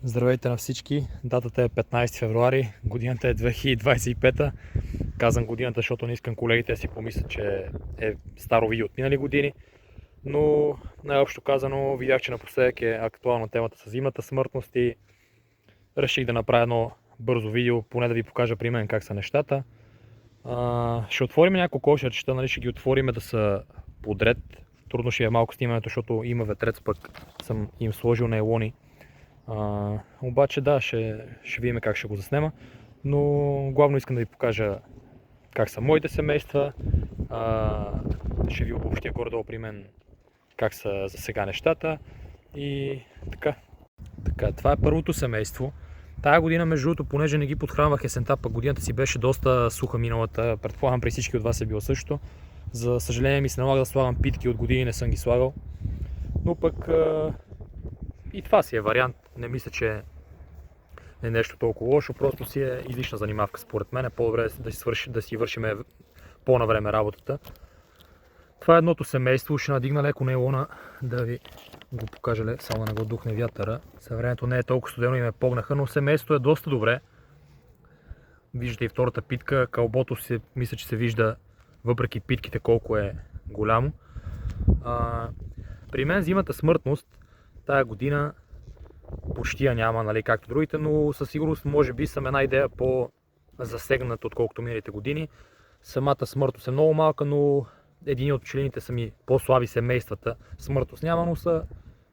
Здравейте на всички! Датата е 15 февруари, годината е 2025. Казвам годината, защото не искам колегите да си помислят, че е старо видео от минали години. Но най-общо казано, видях, че напоследък е актуална темата с зимната смъртност и реших да направя едно бързо видео, поне да ви покажа при мен как са нещата. Ще отворим няколко кошерчета, нали, ще ги отворим да са подред. Трудно ще е малко снимането, защото има ветрец, пък съм им сложил нейлони. Обаче да, ще видим как ще го заснема, но главно искам да ви покажа как са моите семейства, ще ви обобщя горе-долу при мен как са за сега нещата и така. Това е първото семейство. Тая година, между другото, понеже не ги подхранвах есента, пък годината си беше доста суха миналата, предполагам при всички от вас е било също. За съжаление ми се налага да слагам питки, от години не съм ги слагал, но пък и това си е вариант. Не мисля, че е нещо толкова лошо, просто си е излишна занимавка според мен. Е по-добре да си вършим по-навреме работата. Това е едното семейство. Ще надигна леко нейлона да ви го покажа, само да не го духне вятъра. Съвремето не е толкова студено и ме погнаха, но семейството е доста добре. Виждате и втората питка. Кълбото мисля, че се вижда въпреки питките колко е голямо. При мен зимната смъртност тая година почти я няма, нали, както другите, но със сигурност може би съм една идея по-засегнат, отколкото миналите години. Самата смъртност е много малка, но един от пчелините са ми по-слаби семействата. Смъртност няма, но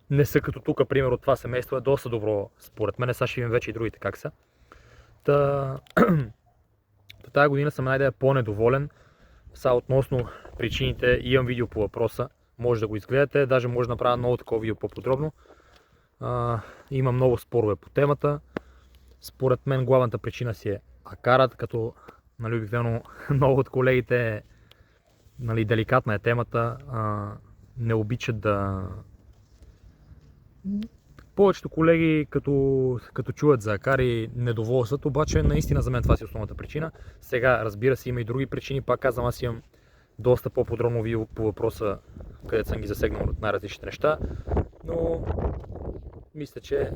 не са като тук, примерно това семейство е доста добро според мен. Сега ще видим вече и другите как са. Тая година съм една идея по-недоволен. Сега относно причините имам видео по въпроса. Може да го изгледате, даже може да направя ново такова видео по-подробно. Има много спорове по темата. Според мен главната причина си е акарът, като нали, обикновено много от колегите, нали, деликатна е темата, не обичат да... Повечето колеги, като чуят за акари, недоволстват, обаче наистина за мен това си основната причина. Сега, разбира се, има и други причини, пак казвам, аз имам доста по-подробно видео по въпроса, където съм ги засегнал от най-различните неща, но мисля, че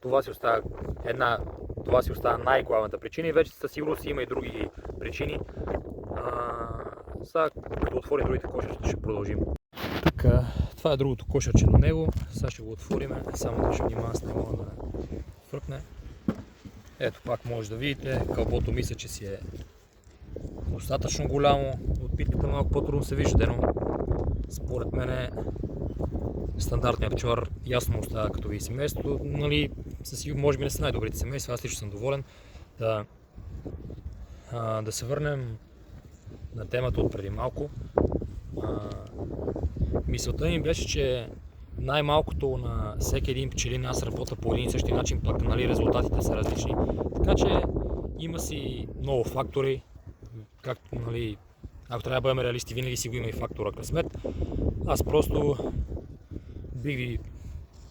това си остава най-главната причина и вече със сигурност има и други причини. Сега, като отворим другите кошерчета, ще продължим. Така, това е другото кошерче на него. Сега ще го отворим, само да ще внимавам с него да не фръкне. Ето пак може да видите, кълбото мисля, че си е достатъчно голямо. От питката малко по-трудно се вижда, но според мен стандартният пчелар ясно остава като ви семейството. Нали, може би не са най-добрите семейства, аз лично съм доволен. Да се върнем на темата от преди малко. Мисълта ми беше, че най-малкото на всеки един пчелин аз работя по един и същи начин, пък нали, резултатите са различни. Така че има си много фактори, както нали, ако трябва да бъдем реалисти, винаги си го има и фактора късмет. Аз просто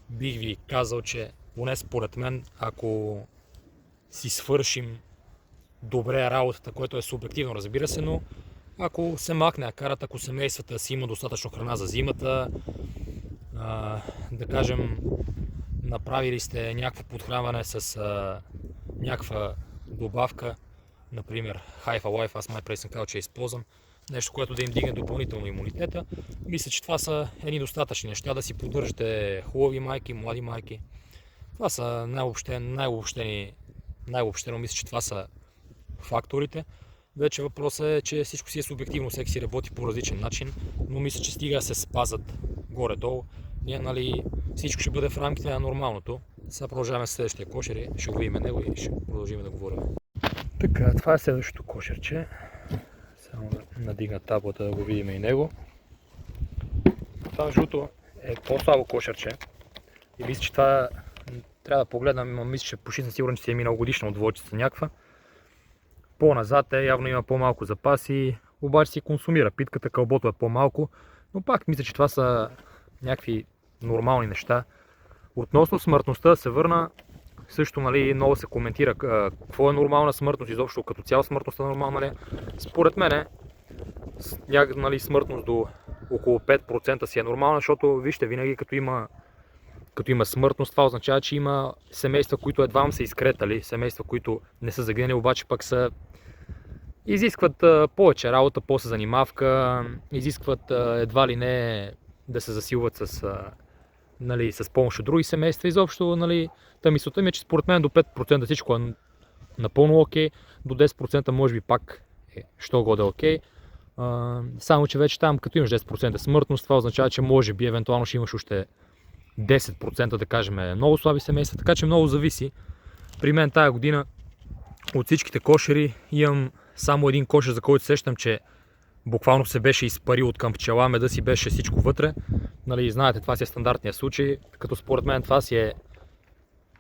бих ви казал, че поне според мен, ако си свършим добре работата, което е субективно, разбира се, но ако се махне акарът, ако семействата си има достатъчно храна за зимата, да кажем, направили сте някакво подхранване с някаква добавка, например Hive Alive, аз май преди съм казал, че използвам, нещо, което да им дигне допълнително имунитета. Мисля, че това са едни достатъчни неща, да си поддържате хубави майки, млади майки. Това са най-обобщено мисля, че това са факторите. Вече въпросът е, че всичко си е субективно, всеки си работи по различен начин, но мисля, че стига да се спазат горе-долу, нали, всичко ще бъде в рамките на нормалното. Сега продължаваме с следващия кошер и ще го видим него и ще продължим да говорим. Така, това е следващото кошерче. Само да надигна таблата да го видим и него. Това жълто е по-слабо кошерче и мисля, че това трябва да погледнем, но мисля, че почти съм сигурен, че си е миналогодишна от двойчица някаква. По-назад явно има по-малко запаси, обаче си консумира. Питката, кълбото е по-малко, но пак мисля, че това са някакви нормални неща. Относно смъртността се върна, също нали, много се коментира какво е нормална смъртност, изобщо като цяло смъртността е нормална ли. Според мен нали, смъртност до около 5% си е нормална, защото вижте, винаги като има като има смъртност, това означава, че има семейства, които едва са изкретали, семейства, които не са загинали, обаче пък изискват повече работа, после занимавка, изискват едва ли не да се засилват с помощ от други семейства. Изобщо, мисълта ми е, че според мен до 5% всичко е напълно окей, до 10% може би пак що годе окей. Само че вече там, като имаш 10% смъртност, това означава, че може би евентуално ще имаш още 10%, да кажем, много слаби семейства, така че много зависи. При мен тая година от всичките кошери имам само един кошер, за който сещам, че буквално се беше изпарил от към пчела, меда си беше всичко вътре. Знаете, това си е стандартният случай, като според мен това си е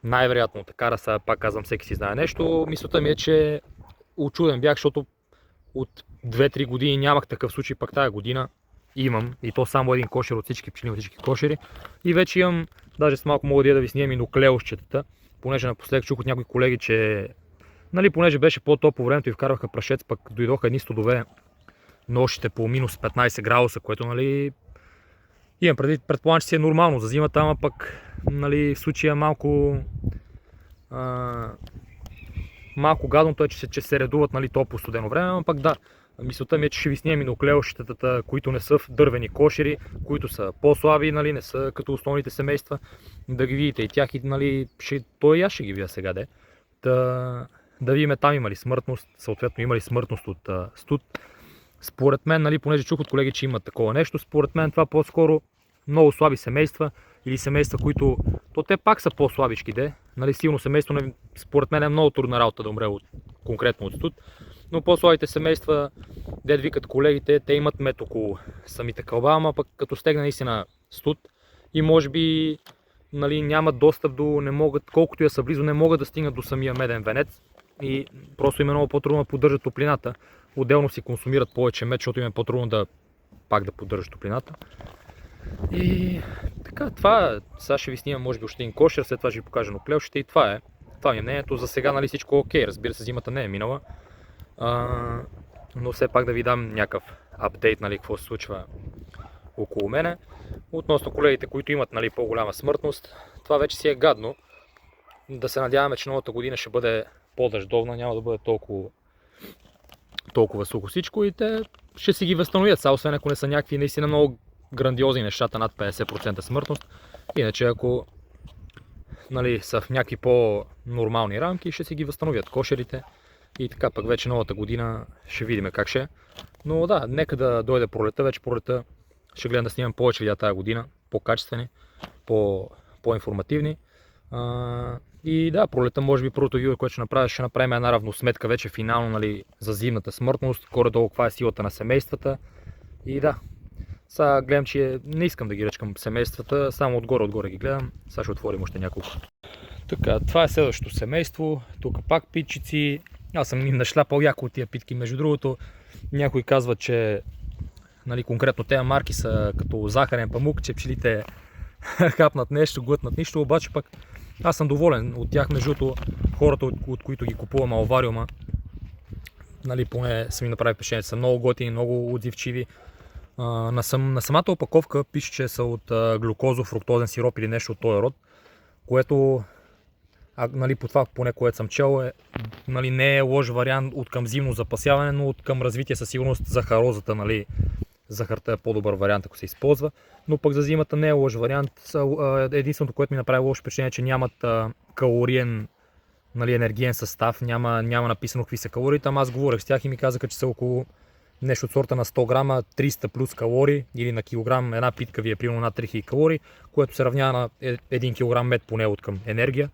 най-вероятно така, да сега пак казвам, всеки си знае нещо. Мисълта ми е, че учуден бях, защото от 2-3 години нямах такъв случай, пак тая година имам, и то само един кошер от всички пчели, от всички кошери. И вече имам, даже с малко мога да ви снимам и нуклеусчетата, понеже напоследък чух от някои колеги, че понеже беше по-топло времето и вкарваха прашец, пък дойдоха едни студове нощите по минус 15 градуса, което имам преди, предполагам, че си е нормално за зимата, ама пък в случая малко гадното е, че се редуват топло студено време, ама пък да, мисълта ми е, че ще ви снимам и нуклеусчетата, които не са в дървени кошери, които са по-слаби, не са като основните семейства, да ги видите и тях, и той и аз ще ги видя сега, да видим там има ли смъртност, съответно има ли смъртност от студ. Според мен, понеже чух от колеги, че имат такова нещо, според мен това по-скоро много слаби семейства или семейства, които, то те пак са по-слабички, силно семейство, според мен е много трудна работа да умре конкретно от студ, но по-слабите семейства, дед викат колегите, те имат мед около самите кълба, ама пък като стегне наистина студ и може би нямат достъп до, не могат, колкото я са близо, не могат да стигнат до самия меден венец и просто им е много по-трудно да поддържат топлината. Отделно си консумират повече мед, защото им е по-трудно да поддържат топлината. И така, това сега ще ви снимам може би още един кошер, след това ще ви покажа нуклеусчета и това е. Това ми е мнението. За сега всичко е окей, разбира се, зимата не е минала. Но все пак да ви дам някакъв апдейт, какво се случва около мене. Относно колегите, които имат по-голяма смъртност, това вече си е гадно. Да се надяваме, че новата година ще бъде по-дъждовна, няма да бъде толкова сухо всичко и те ще си ги възстановят, освен ако не са някакви наистина много грандиозни нещата над 50% смъртност. Иначе ако са в някакви по-нормални рамки, ще си ги възстановят кошерите и така пък вече новата година ще видим как ще е. Но да, нека да дойде пролета, вече пролета ще гледам да снимам повече видеа тази година, по-качествени, по-информативни. И да, пролета може би първото видео, което ще направим една равносметка вече финално за зимната смъртност, горе-долу каква е силата на семействата. И да, сега гледам, че не искам да ги речкам семействата, само отгоре ги гледам, сега ще отворим още няколко. Така, това е следващото семейство, тук пак питчици, аз съм им нашляпал яко от тия питки, между другото някои казват, че конкретно тези марки са като захарен памук, че пчелите хапнат нещо, глътнат нищо, обаче пък аз съм доволен от тях, между другото хората, от които ги купувам алвариума, поне са ми направили впечатление, са много готини, много отзивчиви. На самата опаковка пише, че са от глюкозо-фруктозен сироп или нещо от този род, което по това поне което съм чел не е лош вариант от към зимно запасяване, но от към развитие със сигурност захарозата, захарта е по-добър вариант, ако се използва, но пък за зимата не е лош вариант. Единственото, което ми направи лошо впечатление, е, че нямат калориен енергиен състав, няма написано какви са калориите, ама аз говорех с тях и ми казаха, че са около нещо от сорта на 100 грама, 300 плюс калории, или на килограм една питка ви е примерно над 3000 калории, което се равнява на 1 кг мед поне от към енергия.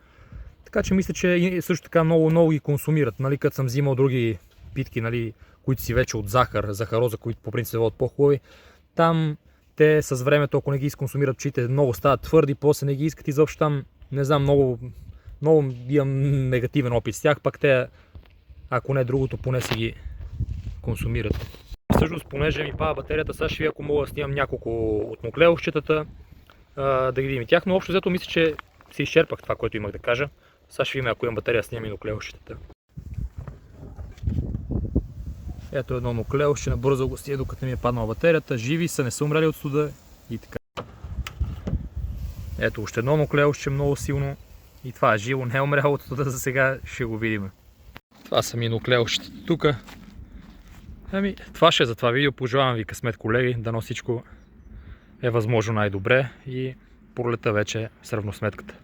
Така че мисля, че също така много ги консумират. Като съм взимал други питки, които си вече от захароза, които по принцип са от по-хубави, там те с времето, ако не ги изконсумират пчелите, много стават твърди, после не ги искат изобщо там, не знам, много имам негативен опит с тях, пък те, ако не другото, поне си ги консумират. Всъщност, понеже ми пада батерията, сега ще ви, ако мога да снимам няколко от нуклеусчетата, да ги видим и тях, но общо взето мисля, че си изчерпах това, което имах да кажа. Сега ще видим, ако имам батерия, снимам и нуклеусчетата. Ето едно нуклеусче, набързо го стия, докато ми е паднала батерията. Живи са, не са умрели от студа и така. Ето още едно нуклеусче много силно. И това е живо, не е умрялото, за сега ще го видим. Това са ми нуклеусчета тук. Това ще е за това видео. Пожелавам ви късмет, колеги. Дано всичко е възможно най-добре и пролета вече с равносметката.